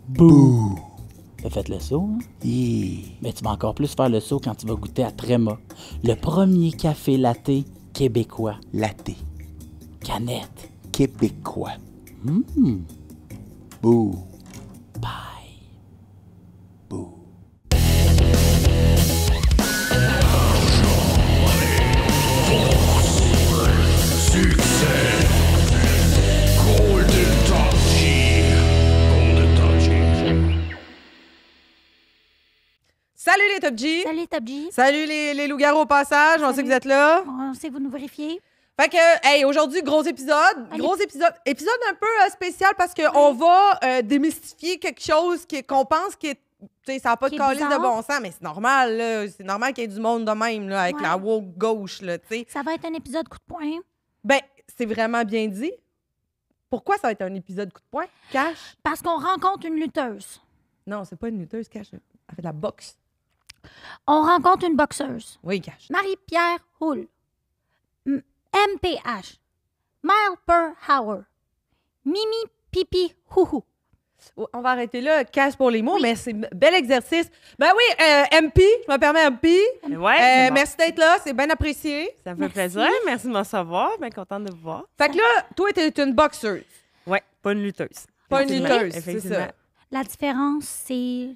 Bouh! T'as fait le saut, hein? Yeah. Mais tu vas encore plus faire le saut quand tu vas goûter à Tréma, le premier café latte québécois. Latte. Canette. Québécois. Mmh. Bouh. Bye. Bouh. Succès. Golden Touchy. Golden Touchy. Salut les Top G! Salut, Top G. Salut les loups-garous au passage, on sait que vous êtes là. On sait vous nous vérifier. Fait que, hey, aujourd'hui, gros épisode. Gros épisode. Épisode un peu spécial parce qu'on va démystifier quelque chose qu'on pense qui est. Tu sais, ça n'a pas de Qui est calice de bizarre. bon sens, mais c'est normal, là. C'est normal qu'il y ait du monde de même, là, avec Ouais. la woke gauche, là, tu sais. Ça va être un épisode coup de poing. Ben, c'est vraiment bien dit. Pourquoi ça va être un épisode coup de poing? Cash? Parce qu'on rencontre une lutteuse. Non, c'est pas une lutteuse, Cash. Elle fait de la boxe. On rencontre une boxeuse. Oui, Cash. Marie-Pierre Hull. MPH. Mile per hour. Mimi Pipi Houhou. Oh, on va arrêter là, Cash pour les mots, mais c'est bel exercice. Ben oui, MP, je me permets MP. Ouais, c'est bon. Merci d'être là, c'est bien apprécié. Ça me fait Merci. plaisir. Merci de me recevoir. Bien contente de vous voir. Fait que là, toi, t'es une boxeuse, Ouais, pas une lutteuse. pas une Effectivement. lutteuse, c'est Effectivement. ça. La différence, c'est...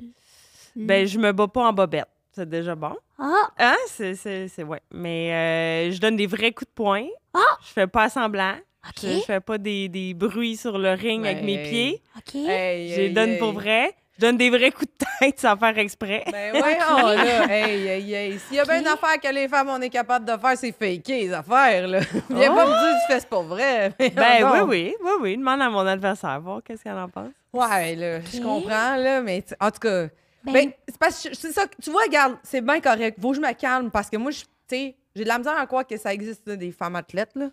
Ben, je me bats pas en bobette. C'est déjà bon. Ah! Hein? C'est ouais. Mais je donne des vrais coups de poing. Ah! Je fais pas semblant. OK. Je fais pas des bruits sur le ring avec mes Ouais. pieds. OK. Hey, Je les donne pour vrai. Je donne des vrais coups de tête sans faire exprès. Ben ouais, oh là, hey. S'il y a bien une affaire que les femmes, on est capable de faire, c'est faker les affaires, là. Viens pas me dire que tu fais c'est pas vrai. Ben Non. oui. Demande à mon adversaire, voir qu'est-ce qu'elle en pense. Ouais, là, je comprends, là, mais en tout cas... Ben, Ben, c'est parce que c'est ça, tu vois, regarde, c'est bien correct. Faut que je me calme parce que moi, tu sais, j'ai de la misère à croire que ça existe là, des femmes athlètes, là.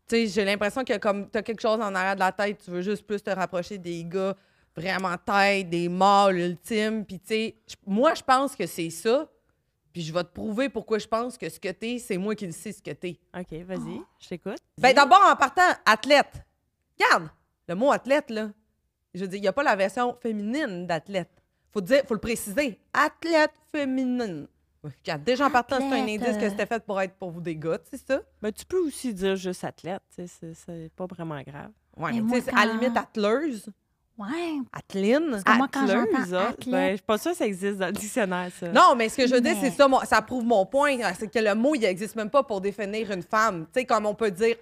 Tu sais, j'ai l'impression que comme t'as quelque chose en arrière de la tête, tu veux juste plus te rapprocher des gars vraiment tête, des mâles ultimes. Puis tu sais, moi, je pense que c'est ça. Puis je vais te prouver pourquoi je pense que ce que t'es, c'est moi qui le sais ce que t'es. OK, vas-y. Je t'écoute. Ben d'abord, en partant, athlète. Regarde, le mot athlète, là. Je veux dire, il n'y a pas la version féminine d'athlète. Faut le préciser. Athlète féminine. Regarde, déjà en partant, c'est un Athlète, indice que c'était fait pour être pour vous des gars, c'est ça? Ben, tu peux aussi dire juste athlète. Tu sais, c'est pas vraiment grave. Ouais, Mais mais moi, tu sais, à la quand- limite, athleuse, ouais. atheline. Parce que moi, quand Atleuse, j'entends hein? athlète... Ben, je suis pas sûre que ça existe dans le dictionnaire, ça. Non, mais ce que je veux dire, Mais- c'est ça, ça prouve mon point. C'est que le mot, il n'existe même pas pour définir une femme. Tu sais, comme on peut dire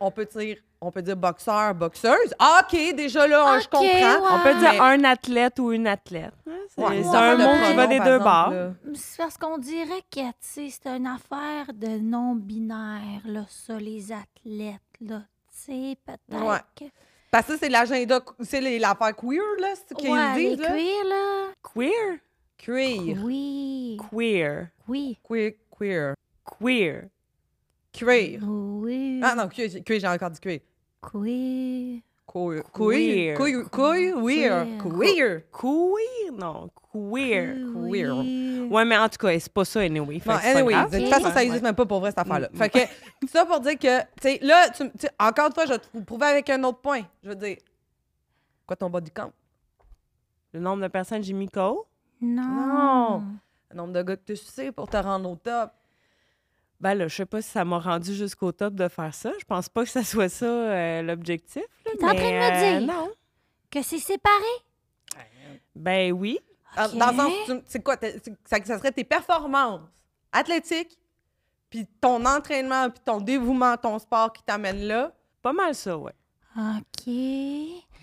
boxeur, boxeuse. Ah, OK, déjà là, je OK, comprends. ouais. On peut dire Mais- un athlète ou une athlète. Hein? C'est Ouais, c'est ça un fait le mot qui va pronom, des par deux exemple, bords. là. C'est parce qu'on dirait que, tu sais, c'est une affaire de non-binaire, là, ça, les athlètes, là. Tu sais, peut-être Ouais. que... Parce que ça, c'est l'agenda, c'est l'affaire queer, là, c'est ce qu'ils Ouais, les disent, là? cuirs, là. Queer? Queer. Oui. Queer. Oui. Queer. Queer. Queer. Oui. Ah non, queer, j'ai encore dit queer. Queer. Queer. Queer. Queer. Queer. Queer. Queer? Non, queer. Queer. Ouais, mais en tout cas, c'est pas ça, anyway. Fait Bon, que c'est pas anyway, grave. de toute Ok. façon, ça n'existe même pas pour vrai, cette affaire-là. Fait que, tout ça pour dire que, tu sais, là, encore une fois, je vais te prouver avec un autre point. Je veux dire, quoi ton body count? Le nombre de personnes que j'ai mis KO? Non. Le nombre de gars que tu sais pour te rendre au top. Ben là, je sais pas si ça m'a rendu jusqu'au top de faire ça. Je pense pas que ça soit ça l'objectif. là, T'es en train de mais, me dire? Non. Que c'est séparé? Ben oui. Ok. Dans le sens, c'est quoi? Ça serait tes performances athlétiques, puis ton entraînement, puis ton dévouement, ton sport qui t'amène là. Pas mal ça, ouais. OK.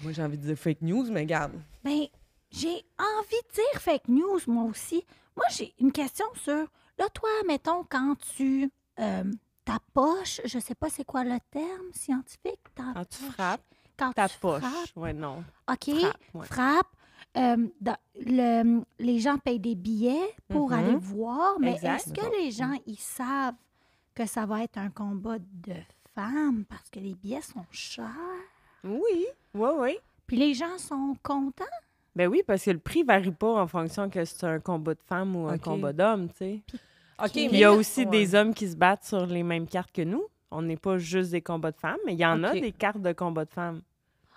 Moi, j'ai envie de dire fake news, mais regarde. Ben, j'ai envie de dire fake news, moi aussi. Moi, j'ai une question sur... Là, toi, mettons, quand tu... ta poche, je sais pas c'est quoi le terme scientifique. Quand tu frappes, Quand ta tu poche. frappes, Ouais, non. OK, Frappe, ouais. frappe. Les gens payent des billets pour Mhm. aller voir, mais Exact. est-ce que les gens, ils savent que ça va être un combat de femmes parce que les billets sont chers? Oui, oui. Puis les gens sont contents? Ben oui, parce que le prix varie pas en fonction que c'est un combat de femmes ou un Ok. combat d'hommes, tu sais. OK, Puis il y a aussi Ouais. des hommes qui se battent sur les mêmes cartes que nous. On n'est pas juste des combats de femmes, mais il y en a Ok. des cartes de combat de femmes.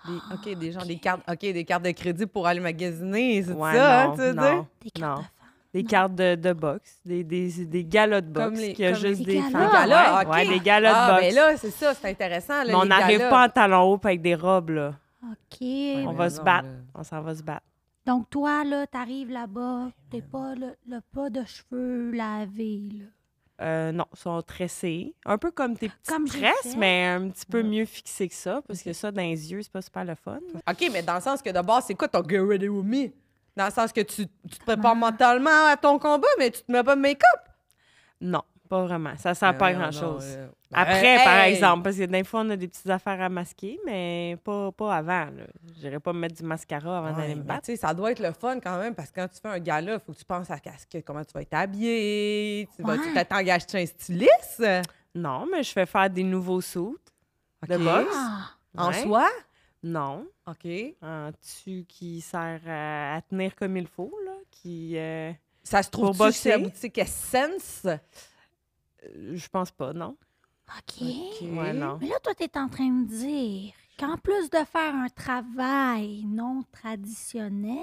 Des cartes, des cartes de crédit pour aller magasiner, c'est Ouais, ça, non, tu veux non, dire? Des cartes non. de femmes. Des Non. cartes de boxe, des galas de boxe, Comme les- qu'il y a comme juste les des galas. femmes. Des galas, Ouais, OK. ouais, des galas de Ah, boxe. ben là, c'est ça, c'est intéressant, là, Mais on les n'arrive galas. pas en talons hauts avec des robes, là. OK. On va se battre. On s'en va se battre. Donc, toi, là, t'arrives là-bas, t'es pas le pas de cheveux lavés, là. Non, ils sont tressés. Un peu comme tes petites Comme j'ai tresses, fait. mais un petit peu mieux fixés que ça, parce que ça, dans les yeux, c'est pas super le fun. OK, mais dans le sens que de base, c'est quoi ton get ready with me? Dans le sens que tu te prépares mentalement à ton combat, mais tu te mets pas de make-up. Non, pas vraiment. Ça sert pas à grand-chose. Ben, Après, par hey! exemple, parce que des fois, on a des petites affaires à masquer, mais pas avant. Je n'irais pas me mettre du mascara avant Ouais, d'aller me mais battre. tu sais, ça doit être le fun quand même, parce que quand tu fais un gala, il faut que tu penses à comment tu vas être habillé. Tu Ouais. t'engages un styliste Non, mais je fais faire des nouveaux suits de OK. boxe. Ah! en Ouais. soi. Non, OK. un dessus qui sert à tenir comme il faut, là, qui... Ça se Pour trouve chez la boxer? boutique Essence? je pense pas, non. OK. Ouais, non. Mais là, toi, t'es en train de dire qu'en plus de faire un travail non traditionnel,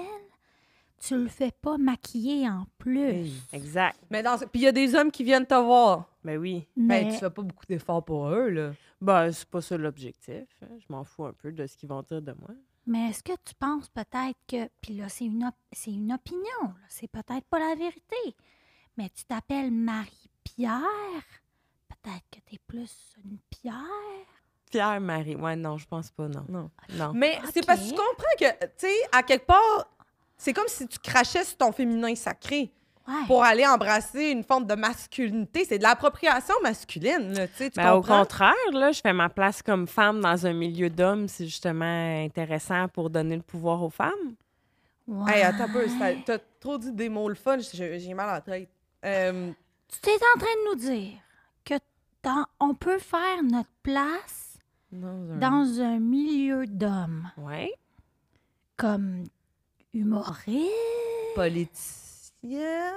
tu le fais pas maquiller en plus. Exact. Mais puis il y a des hommes qui viennent te voir. Ben oui. Mais Ben, tu fais pas beaucoup d'efforts pour eux, là. Ben, c'est pas ça l'objectif. Hein. Je m'en fous un peu de ce qu'ils vont dire de moi. Mais est-ce que tu penses peut-être que... Puis là, c'est une opinion, là. C'est peut-être pas la vérité. Mais tu t'appelles Marie-Pierre. Peut-être que t'es plus une pierre. Pierre-Marie. Ouais, non, je pense pas, non. Non. Non. Mais c'est OK. parce que tu comprends que, tu sais, à quelque part, c'est comme si tu crachais sur ton féminin sacré Ouais. pour aller embrasser une forme de masculinité. C'est de l'appropriation masculine, là, tu sais, tu Ben, au comprends? contraire, là, je fais ma place comme femme dans un milieu d'hommes. C'est justement intéressant pour donner le pouvoir aux femmes. Ouais. Hey, attends un peu, t'as trop dit des mots le fun, j'ai mal à la tête. Tu t'es en train de nous dire que on peut faire notre place dans un milieu d'hommes Ouais. comme humoriste. Politicien.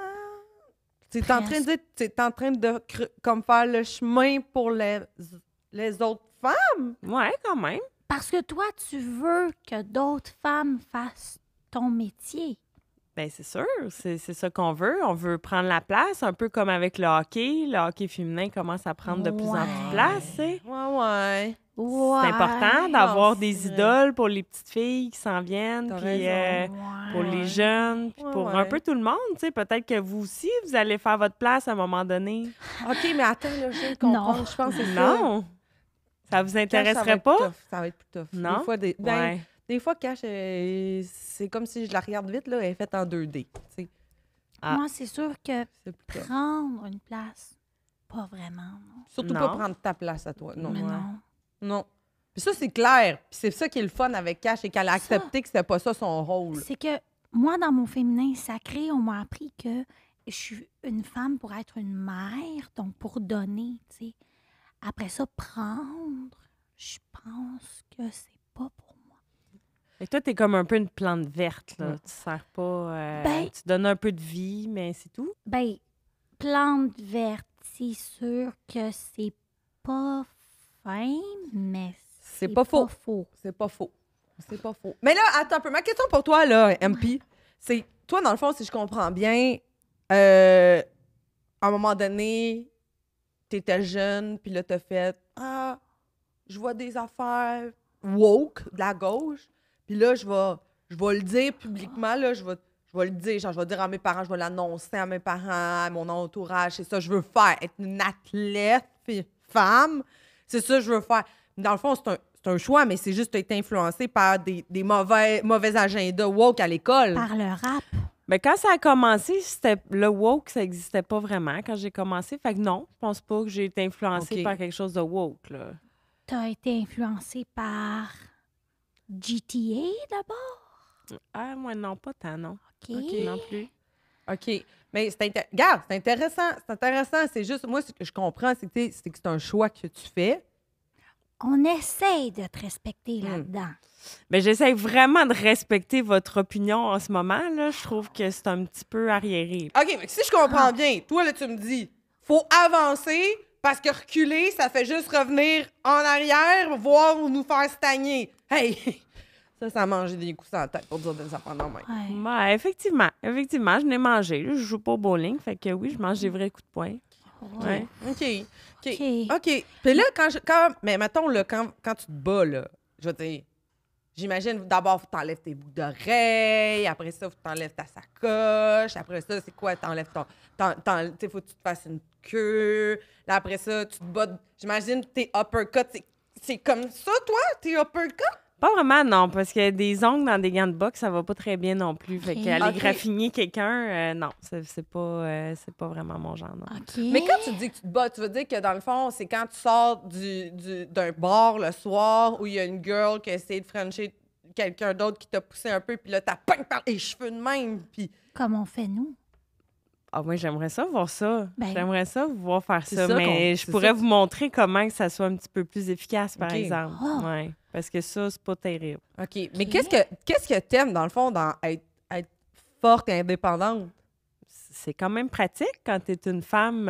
T'es en train de dire, t'es en train de comme faire le chemin pour les autres femmes? Ouais, quand même. Parce que toi, tu veux que d'autres femmes fassent ton métier. Ben c'est sûr, c'est ça qu'on veut. On veut prendre la place, un peu comme avec le hockey. Le hockey féminin commence à prendre de plus en plus de place, tu sais. Ouais. C'est important d'avoir des idoles pour les petites filles qui s'en viennent, T'as puis raison. pour les jeunes, puis Ouais, pour ouais. un peu tout le monde, tu sais. Peut-être que vous aussi, vous allez faire votre place à un moment donné. OK, mais attends, là, je viens de comprendre. Non. Je pense que c'est ça. Non! Ça vous Cash, ça va intéresserait être pas? plus tough. Ça va être plus tough. Non? Des fois, Ouais. des fois Cash, c'est comme si je la regarde vite, là, elle est faite en 2D. tu sais. Ah. Moi, c'est sûr que C'est plus tough. prendre une place, pas vraiment, non. Surtout Non. pas prendre ta place à toi. Non. Mais ouais. non. Non. Puis ça, c'est clair. Puis c'est ça qui est le fun avec Cash, c'est qu'elle a Ça. accepté que c'était pas ça son rôle. C'est que moi, dans mon féminin sacré, on m'a appris que je suis une femme pour être une mère, donc pour donner, tu sais. Après ça, prendre, je pense que c'est pas pour moi. Et toi, t'es comme un peu une plante verte, là. Ouais. Tu sers pas... Ben- tu donnes un peu de vie, mais c'est tout. Ben, plante verte, c'est sûr que c'est pas fin, mais C'est pas faux. C'est pas faux. C'est pas faux. Mais là, attends un peu. Ma question pour toi, là, MP, c'est, toi, dans le fond, si je comprends bien, à un moment donné, t'étais jeune, puis là, t'as fait « Ah, je vois des affaires woke de la gauche, puis là, je vais le dire publiquement, là, je vais le dire, genre, je vais dire à mes parents, je vais l'annoncer à mes parents, à mon entourage, c'est ça que je veux faire, être une athlète, femme, c'est ça que je veux faire. » Dans le fond, c'est un choix, mais c'est juste que tu été influencé par des mauvais agendas woke à l'école. Par le rap. Ben, quand ça a commencé, le woke, ça n'existait pas vraiment quand j'ai commencé. Fait que non, je pense pas que j'ai été influencée OK. par quelque chose de woke, là. T'as été influencé par GTA d'abord? Ah, moi, non, pas tant, non. OK. Non plus. OK. Mais regarde, c'est intéressant. C'est intéressant. C'est juste, moi, ce que je comprends, c'est que c'est un choix que tu fais. On essaye de te respecter là-dedans. Mais j'essaie vraiment de respecter votre opinion en ce moment, là. Je trouve que c'est un petit peu arriéré. OK, mais si je comprends bien, toi, là, tu me dis, faut avancer parce que reculer, ça fait juste revenir en arrière, voire nous faire stagner. Hey, Ça a mangé des coups sur la tête pour dire des affaires de même. Ouais. Ouais, effectivement, je n'ai mangé. Là, je joue pas au bowling, fait que oui, je mange des vrais coups de poing. Ouais. OK. Puis là, mais mettons, là, quand tu te bats, là, je veux dire, j'imagine d'abord, faut que t'enlèves tes boucles d'oreilles, après ça, faut que t'enlèves ta sacoche, après ça, c'est quoi? T'enlèves faut que tu te fasses une queue, là, après ça, tu te bats, j'imagine tes uppercuts, c'est comme ça, toi, tes uppercuts? Pas vraiment, non, parce que des ongles dans des gants de boxe, ça va pas très bien non plus. Fait qu'aller Ok. graffiner quelqu'un, non, c'est pas vraiment mon genre, non. OK. Mais quand tu dis que tu te bats, tu veux dire que dans le fond, c'est quand tu sors d'un bar le soir où il y a une girl qui a essayé de frencher quelqu'un d'autre qui t'a poussé un peu, puis là, t'as ping par les cheveux de même, puis... Comme on fait, nous. Ah oui, j'aimerais ça voir ça. Ben, J'aimerais ça voir faire c'est ça, ça mais je c'est pourrais ça. vous montrer comment que ça soit un petit peu plus efficace, par Ok. exemple. Ah. Ouais, parce que ça, c'est pas terrible. OK. Mais qu'est-ce que t'aimes, dans le fond, dans être forte et indépendante? C'est quand même pratique quand tu es une femme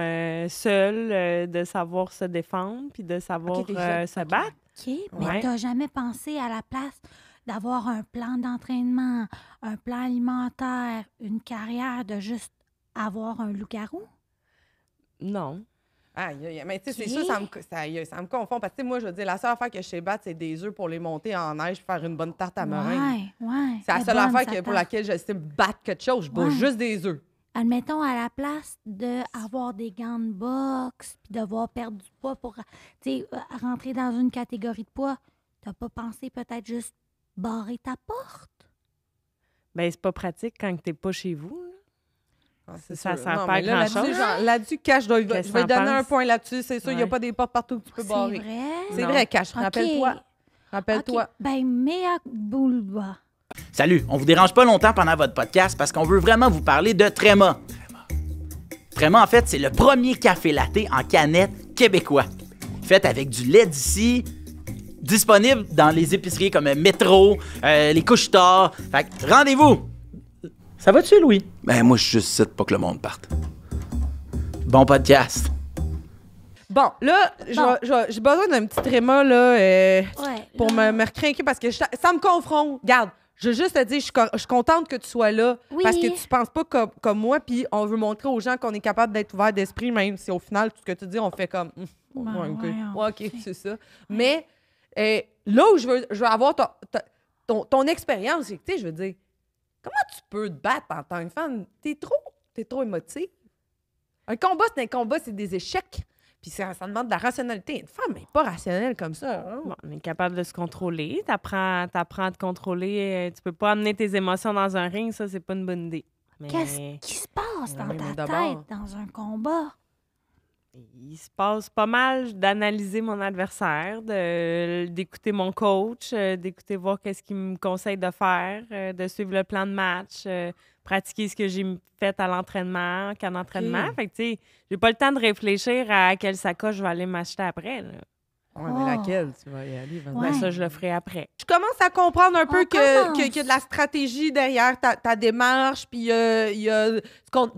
seule de savoir se défendre puis de savoir Ok, t'es seule. se Ok. battre. OK, mais Ouais. t'as jamais pensé à la place d'avoir un plan d'entraînement, un plan alimentaire, une carrière, de juste avoir un loup-garou? Non. Mais tu sais, c'est Ok. sûr, ça me confond. Parce que, tu sais, moi, je veux dire, la seule affaire que je sais battre, c'est des œufs pour les monter en neige et faire une bonne tarte à meringue. Ouais. C'est la Elle seule est bonne, affaire sa pour tarte. laquelle je sais battre quelque chose. Je bats Ouais. juste des œufs. Admettons, à la place d'avoir des gants de boxe puis devoir perdre du poids pour rentrer dans une catégorie de poids, t'as pas pensé peut-être juste barrer ta porte? Ben c'est pas pratique quand t'es pas chez vous. là. Ah, c'est Ça sûr. sert Non, pas à mais là, grand-chose. là-dessus, là-dessus, Cash, je vais Qu'est-ce lui que donner t'en un penses? point là-dessus. C'est sûr, il n'y a Ouais. pas des portes partout que tu peux C'est barrer. vrai? C'est Non. vrai, Cash. Ok. Rappelle-toi. Rappelle-toi. OK. Ben, mea bulba. Salut, on vous dérange pas longtemps pendant votre podcast parce qu'on veut vraiment vous parler de Tréma. Tréma, en fait, c'est le premier café latte en canette québécois. Fait avec du lait d'ici, disponible dans les épiceries comme Métro, les couches-tard. Fait que rendez-vous! Ça va-tu, Louis? Ben, moi, je suis juste ici pour que le monde parte. Bon podcast. Bon, là, j'ai besoin d'un petit tréma, là, pour là. me recrinquer parce que ça me confronte. Regarde, je veux juste te dire, je suis contente que tu sois là Oui. parce que tu penses pas comme moi, puis on veut montrer aux gens qu'on est capable d'être ouvert d'esprit, même si au final, tout ce que tu dis, on fait comme. Ben, Ouais, OK, voyons. Ouais, OK, c'est ça. Mais là où je veux avoir ton expérience, c'est que, tu sais, je veux dire, comment tu peux te battre en tant que femme? T'es trop émotive. Un combat, c'est des échecs. Puis ça demande de la rationalité. Une femme n'est pas rationnelle comme ça. Hein? Bon, on est capable de se contrôler. T'apprends à te contrôler. Tu peux pas amener tes émotions dans un ring, ça, c'est pas une bonne idée. Mais Qu'est-ce qui se passe dans Oui, mais ta d'abord- tête dans un combat? il se passe pas mal d'analyser mon adversaire, d'écouter mon coach, d'écouter voir qu'est-ce qu'il me conseille de faire, de suivre le plan de match, pratiquer ce que j'ai fait à l'entraînement, qu'en entraînement. Ok. Fait que, tu sais, j'ai pas le temps de réfléchir à quelle sacoche je vais aller m'acheter après. Là. Ouais, Oh. mais laquelle tu vas y aller? Ouais. Ben, ça, je le ferai après. Je commence à comprendre un peu On qu'il commence. y a de la stratégie derrière ta démarche, puis il y a tu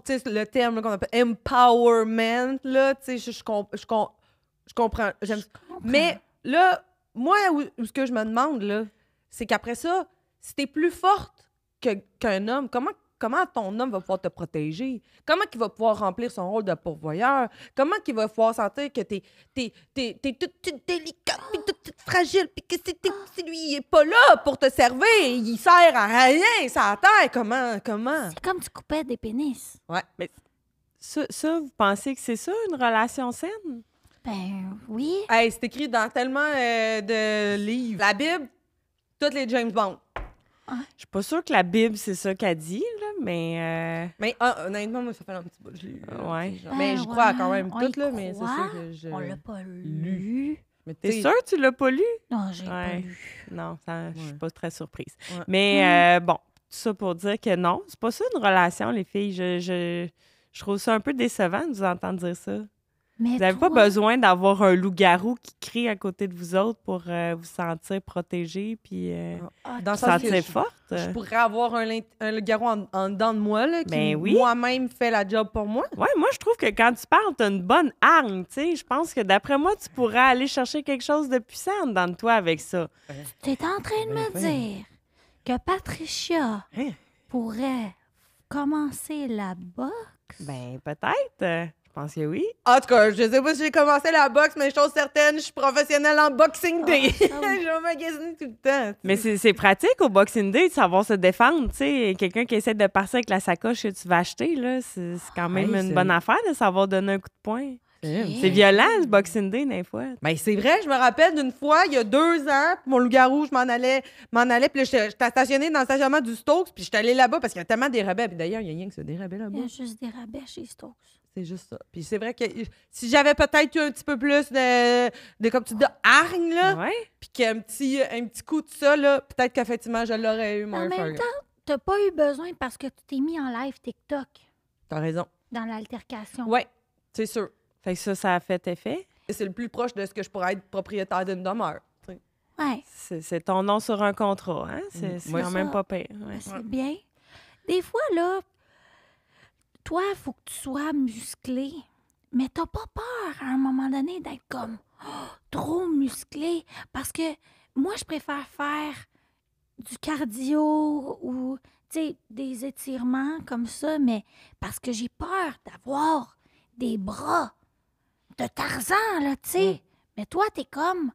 sais, le terme là, qu'on appelle empowerment, là, tu sais, je comprends. J'aime ça. Mais là, moi, où ce que je me demande, là, c'est qu'après ça, si t'es plus forte qu'un homme, comment ton homme va pouvoir te protéger? Comment il va pouvoir remplir son rôle de pourvoyeur? Comment il va pouvoir sentir que t'es toute délicate, puis toute fragile, puis que si lui, il est pas là pour te servir, il sert à rien, ça terre. Comment? C'est comme tu coupais des pénis. Ouais. Mais ça, vous pensez que c'est ça, une relation saine? Ben oui. Hey, c'est écrit dans tellement de livres. La Bible, toutes les James Bond. Je suis pas sûre que la Bible, c'est ça qu'elle dit, là, mais... Mais honnêtement, moi, ça fait un petit bout que je l'ai lu. là, Ouais. tu sais, genre. Mais Ben je crois ouais, quand même on tout, y là, mais c'est croit. sûr que je... On l'a pas lu. Mais tu T'es sais, sûre que tu l'as pas lu? Non, j'ai pas Ouais. lu. Non, je suis Ouais. pas très surprise. Ouais. Mais bon, tout ça pour dire que non, c'est pas ça une relation, les filles. Je trouve ça un peu décevant de vous entendre dire ça. Mais Vous n'avez pas toi, besoin d'avoir un loup-garou qui crie à côté de vous autres pour vous sentir protégé puis ah, dans le vous sens que sentir je- forte. Je pourrais avoir un garrot en dedans de moi, là, qui Ben oui. moi-même fait la job pour moi. Ouais, moi, je trouve que quand tu parles, tu as une bonne arme, tu sais. Je pense que d'après moi, tu pourrais aller chercher quelque chose de puissant dans toi avec ça. tu es en train de me dire que Patricia Hein? pourrait commencer la boxe? Ben, peut-être. Je pense que oui. En tout cas, je sais pas si j'ai commencé la boxe, mais chose certaine, je suis professionnelle en Boxing Day. Ah, ça oui. Je vais magasiner tout le temps. Mais c'est pratique au Boxing Day de savoir se défendre. Tu sais, quelqu'un qui essaie de partir avec la sacoche que tu vas acheter, là, c'est quand même Ouais, une c'est- bonne affaire de savoir donner un coup de poing. Ok. C'est violent, le Boxing Day, des fois. Ben, c'est vrai, je me rappelle d'une fois, il y a 2 ans, puis mon loup-garou, je m'en allais, puis là, j'étais stationnée dans le stationnement du Stokes, puis j'étais allée là-bas parce qu'il y a tellement des rabais. Puis d'ailleurs, il y a rien que ça, des rabais Il là-bas. y a juste des rabais chez Stokes. C'est juste ça. Puis c'est vrai que si j'avais peut-être eu un petit peu plus de comme tu dis, de hargne, là, Ouais. puis qu'un un petit coup de ça, là, peut-être qu'effectivement, je l'aurais eu, mon En même Fergus. temps, t'as pas eu besoin parce que tu t'es mis en live TikTok T'as raison. dans l'altercation. Ouais, c'est sûr. Fait que ça a fait effet. Et c'est le plus proche de ce que je pourrais être propriétaire d'une demeure. Tu sais. Ouais, C'est ton nom sur un contrat, hein? C'est Ouais. quand même Ça. pas pire. Ouais. c'est bien. Des fois, là, toi, il faut que tu sois musclé, mais t'as pas peur à un moment donné d'être comme trop musclé. Parce que moi, je préfère faire du cardio ou des étirements comme ça, mais parce que j'ai peur d'avoir des bras de Tarzan, là, tu sais. Mais toi, t'es comme,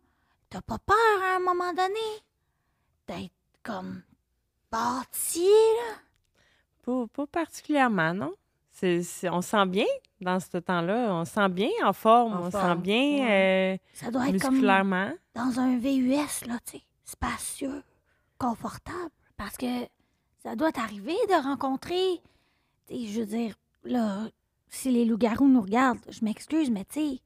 t'as pas peur à un moment donné d'être comme bâti, là? Pas particulièrement, non? On se sent bien dans ce temps-là. On se sent bien en forme. En On se forme. sent bien Ça doit être comme musculairement. dans un VUS, là, tu sais, spacieux, confortable. Parce que ça doit t'arriver de rencontrer, tu sais, je veux dire, là, si les loups-garous nous regardent, je m'excuse, mais tu sais,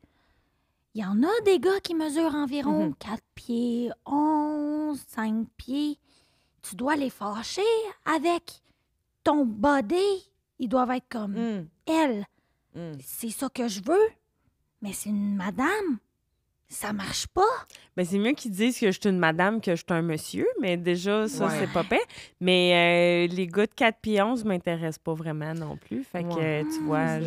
il y en a des gars qui mesurent environ 4 pieds, 11, 5 pieds. Tu dois les fâcher avec ton body. Ils doivent être comme elle. C'est ça que je veux, mais c'est une madame. Ça marche pas. Ben, c'est mieux qu'ils disent que je suis une madame que je suis un monsieur, mais déjà, ça, Ouais. c'est pas pire. Mais les gars de 4 pieds 11 m'intéressent pas vraiment non plus. Fait que, Ouais. tu vois,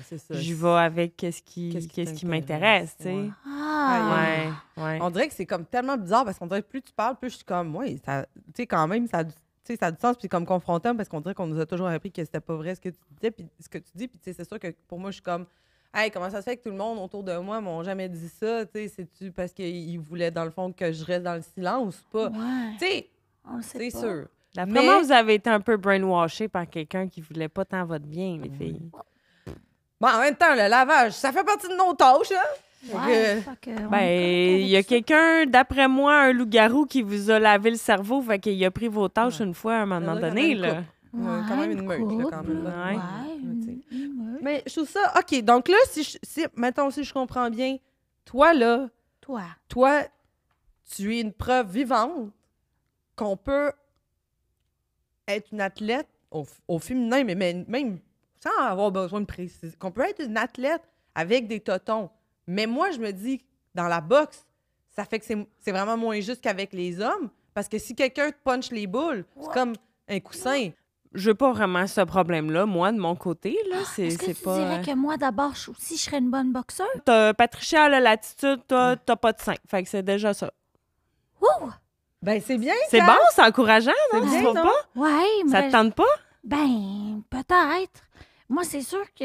C'est ça. j'y vais avec qu'est-ce qui t'intéresse, m'intéresse, tu sais. ouais. Ah, Ouais. On dirait que c'est comme tellement bizarre parce qu'on dirait que plus tu parles, plus je suis comme, ouais, ça, tu sais, quand même, ça, tu sais, ça a du sens, puis c'est comme confrontant parce qu'on dirait qu'on nous a toujours appris que c'était pas vrai ce que tu disais, puis ce que tu dis, puis tu sais, c'est sûr que pour moi, je suis comme, hey, comment ça se fait que tout le monde autour de moi m'ont jamais dit ça, tu sais, c'est-tu parce qu'ils voulaient dans le fond que je reste dans le silence ou pas? ouais. Tu sais, On le sait c'est pas. sûr. D'après Mais- moi, vous avez été un peu brainwashé par quelqu'un qui voulait pas tant votre bien, les filles. Bon, en même temps, le lavage, ça fait partie de nos tâches, hein? Ouais, fait que on est Ben, correct il y a avec ça. quelqu'un, d'après moi, un loup-garou qui vous a lavé le cerveau, fait qu'il a pris vos tâches une fois à un moment Ça doit donné, être une là. couple. Ouais, quand même une meute, là, quand même, là. Ouais. Ouais, une meute. Mais je trouve ça, OK, donc là, mettons, si je comprends bien, toi, là, Toi, tu es une preuve vivante qu'on peut être une athlète au féminin, mais même sans avoir besoin de préciser, qu'on peut être une athlète avec des totons. Mais moi, je me dis, dans la boxe, ça fait que c'est vraiment moins juste qu'avec les hommes, parce que si quelqu'un te punch les boules, c'est comme un coussin. Je n'ai pas vraiment ce problème-là, moi, de mon côté, là. est-ce que C'est tu pas... dirais que moi, d'abord, aussi, je serais une bonne boxeuse? Patricia a l'attitude, t'as pas de sein. Fait que c'est déjà ça. Ouh! Ben, c'est bien, C'est Kat. bon, c'est encourageant, non? C'est Tu bien, trouves non? pas? Ouais, Ça mais... te tente pas? Ben, peut-être. Moi, c'est sûr que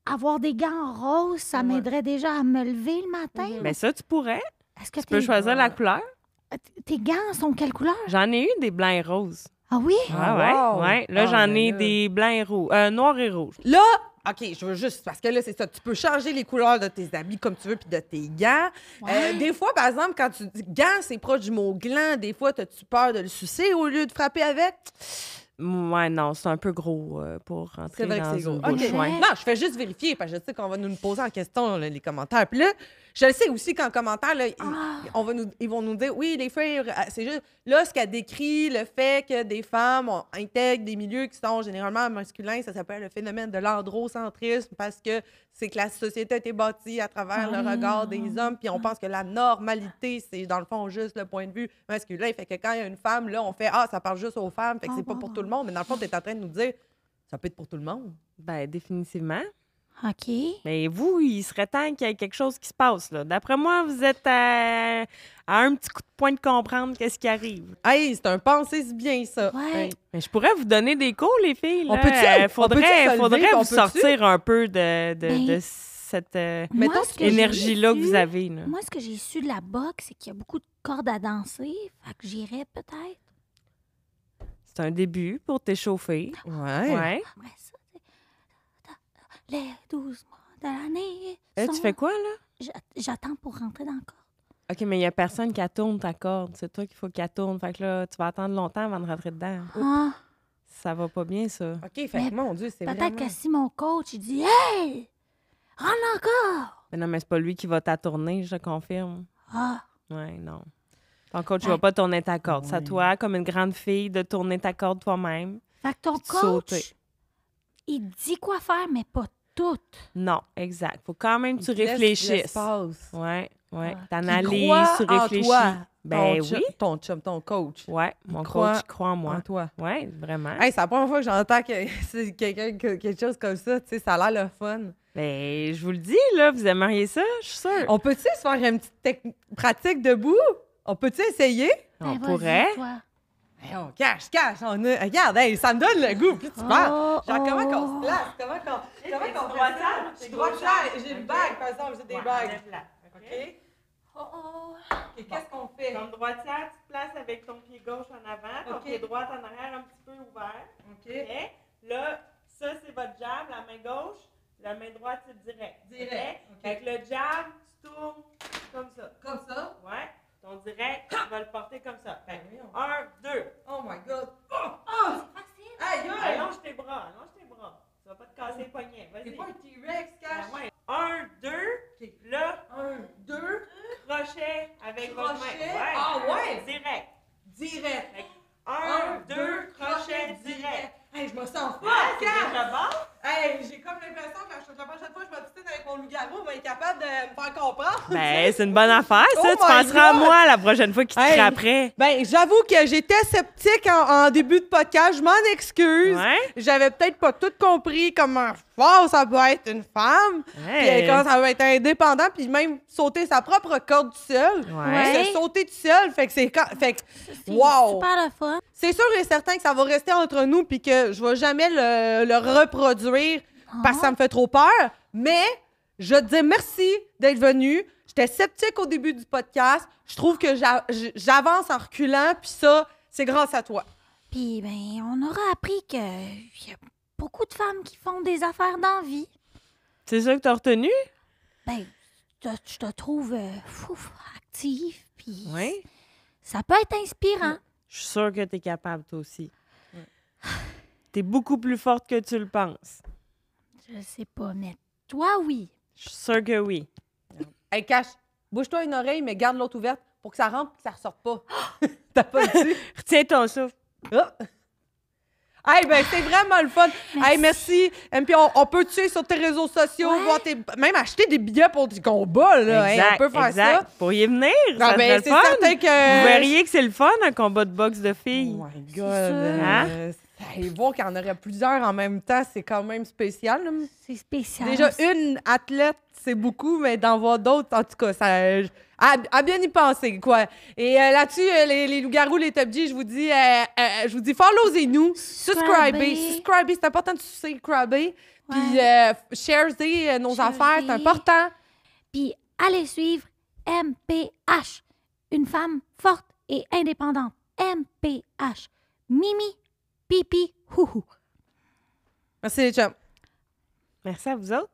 avoir des gants roses, ça Ouais. m'aiderait déjà à me lever le matin. Ben ça, tu pourrais. Est-ce que Tu peux choisir la couleur. tes gants sont quelle couleur? J'en ai eu des blancs et roses. Ah oui? Ah, wow. Ouais. Là, Ah, j'en ben ai là. des blancs et rouges. Noirs et rouges. Là, OK, je veux juste, parce que là, c'est ça, tu peux changer les couleurs de tes habits comme tu veux puis de tes gants. Ouais. Des fois, par exemple, quand tu dis gants, c'est proche du mot gland, des fois, as-tu peur de le sucer au lieu de frapper avec? Ouais, non, c'est un peu gros pour rentrer C'est vrai que dans c'est gros. une OK. bouche. Ouais. Non, je fais juste vérifier, parce que je sais qu'on va nous poser en question là, les commentaires. Puis là, je le sais aussi qu'en commentaire, là, ils vont nous dire, oui, les filles, c'est juste, là, ce qu'elle décrit, le fait que des femmes intègrent des milieux qui sont généralement masculins, ça s'appelle le phénomène de l'androcentrisme, parce que c'est que la société a été bâtie à travers le regard des hommes, puis on pense que la normalité, c'est dans le fond juste le point de vue masculin. Fait que quand il y a une femme, là, on fait, ça parle juste aux femmes, fait que c'est pas pour tout le monde. Mais dans le fond, tu es en train de nous dire, ça peut être pour tout le monde. Ben, définitivement. OK. Mais vous, il serait temps qu'il y ait quelque chose qui se passe, là. D'après moi, vous êtes à un petit coup de poing de comprendre qu'est-ce qui arrive. Hey, c'est un pensée si bien, ça. Ouais. Hey. Mais je pourrais vous donner des cours, les filles. Là. On peut-tu- on peut-tu faudrait se lever, faudrait on vous peut-tu? sortir un peu Ben, de cette Mettons ce que j'ai énergie-là que su- vous avez. Là. Moi, ce que j'ai su de la boxe, c'est qu'il y a beaucoup de cordes à danser. Fait que j'irais peut-être. C'est un début pour t'échauffer. Ouais. Ouais. Après ça, les 12 mois de l'année. Tu sont- fais quoi, là? J'attends pour rentrer dans le corps. OK, mais il n'y a personne qui tourne ta corde. C'est toi qu'il faut qu'elle tourne. Fait que là, tu vas attendre longtemps avant de rentrer dedans. Ah, Ça va pas bien, ça. OK, fait Mais que mon Dieu, c'est peut-être vraiment... que si mon coach, il dit « Hey! Rentre encore! Mais non, mais c'est pas lui qui va t'attourner, je te confirme. » Ah, Ouais, non. Ton coach Ouais. va pas tourner ta corde. C'est à toi, comme une grande fille, de tourner ta corde toi-même. fait que ton Puis de sauter. coach, il dit quoi faire, mais pas tout. Non, exact. Faut quand même que tu Il te laisse réfléchisses. l'espace. Ouais, ouais. Ah. T'analyses, Crois tu en réfléchis. toi. Ben Ton chum- oui. Ton chum, ton coach. Ouais, mon croit coach croit en moi. En toi. Ouais, vraiment. Hey, c'est la première fois que j'entends que c'est quelqu'un quelque chose comme ça. Tu sais, ça a l'air le fun. Ben, je vous le dis, là, vous aimeriez ça, je suis sûre. On peut-tu se faire une petite pratique debout? On peut-tu essayer? On Ben, vas-y, pourrait. toi. Hey, on cache. Regarde, hey, ça me donne le goût. Plus tu parles. Oh, Genre, comment oh. qu'on se place? Comment qu'on fait ça? Je suis droitière. J'ai une bague, par exemple. J'ai des bagues. OK? Oh, oh. OK, qu'est-ce qu'on fait? Comme droitière, tu te places avec ton pied gauche en avant, ton Ok. pied droit en arrière un petit peu ouvert. OK. OK? Là, ça, c'est votre jab, la main gauche. La main droite, c'est direct. Direct, OK? ok. Fait que le jab, tu tournes comme ça. Comme ça? Ouais. Ton direct, tu vas le porter comme ça. Fait Ben oui, que 1, 2. Oh my God. Oh! Facile. Aïe, aïe! Allonge tes bras, allonge tes bras. Tu vas pas te casser les poignets. C'est Vas-y. pas un T-Rex, cache? Ben ouais. 1, 2. Ok. Là, 1, 2, crochet avec votre main. Crochet? Ouais. Ah ouais? Direct. direct. 1, 2, crochet direct. Hey, je me sens Ouais, folle, c'est Kat! déjà bon. Hey, j'ai comme l'impression que la prochaine fois que je m'obstine avec mon loup-garou, on va être capable de me faire comprendre. Ben, c'est une bonne affaire, ça. Oh Tu my penseras à God. moi la prochaine fois qu'il te Hey. frapperait. Ben, j'avoue que j'étais sceptique en début de podcast. Je m'en excuse. Ouais? J'avais peut-être pas tout compris comment fort ça peut être une femme. Hey. Puis quand ça va être indépendant, puis même sauter sa propre corde tout seul. Ouais. Se sauter tout seul, fait que c'est... Fait que, C'est wow! super le fun. C'est sûr et certain que ça va rester entre nous puis que je vais jamais le reproduire parce que ça me fait trop peur. Mais je te dis merci d'être venu. J'étais sceptique au début du podcast. Je trouve que j'avance en reculant puis ça, c'est grâce à toi. Puis, ben, on aura appris qu'il y a beaucoup de femmes qui font des affaires d'envie. C'est ça que t'as retenu? Ben, je te trouve active, puis Oui. ça peut être inspirant. Je suis sûre que t'es capable, toi aussi. T'es beaucoup plus forte que tu le penses. Je sais pas, mais toi, oui. Je suis sûre que oui. Hey, Cash, bouge-toi une oreille, mais garde l'autre ouverte pour que ça rentre et que ça ressorte pas. T'as pas dit? Retiens ton souffle. Ah! Hey, ben, c'est vraiment le fun. Hey, merci. Et puis, on peut te suivre sur tes réseaux sociaux, Ouais. voir même acheter des billets pour du combat, là. Hey, on peut faire exact. ça. Pourriez venir, Ah, ça ben, serait le c'est fun. certain que... Vous verriez que c'est le fun, un combat de boxe de Oh filles. my God. sûr. Hein? Hey, voir qu'il y en aurait plusieurs en même temps, c'est quand même spécial. Là. C'est spécial. Déjà, une athlète, c'est beaucoup, mais d'en voir d'autres, en tout cas, ça... À bien y penser, quoi. Et là-dessus, les loups-garous, les Top G, je vous dis followez-nous, subscribez, c'est important de subscriber, puis sharez nos Sharez. affaires, c'est important. Puis, allez suivre MPH, une femme forte et indépendante. MPH. Mimi, pipi, houhou. Merci les chums. Merci à vous autres.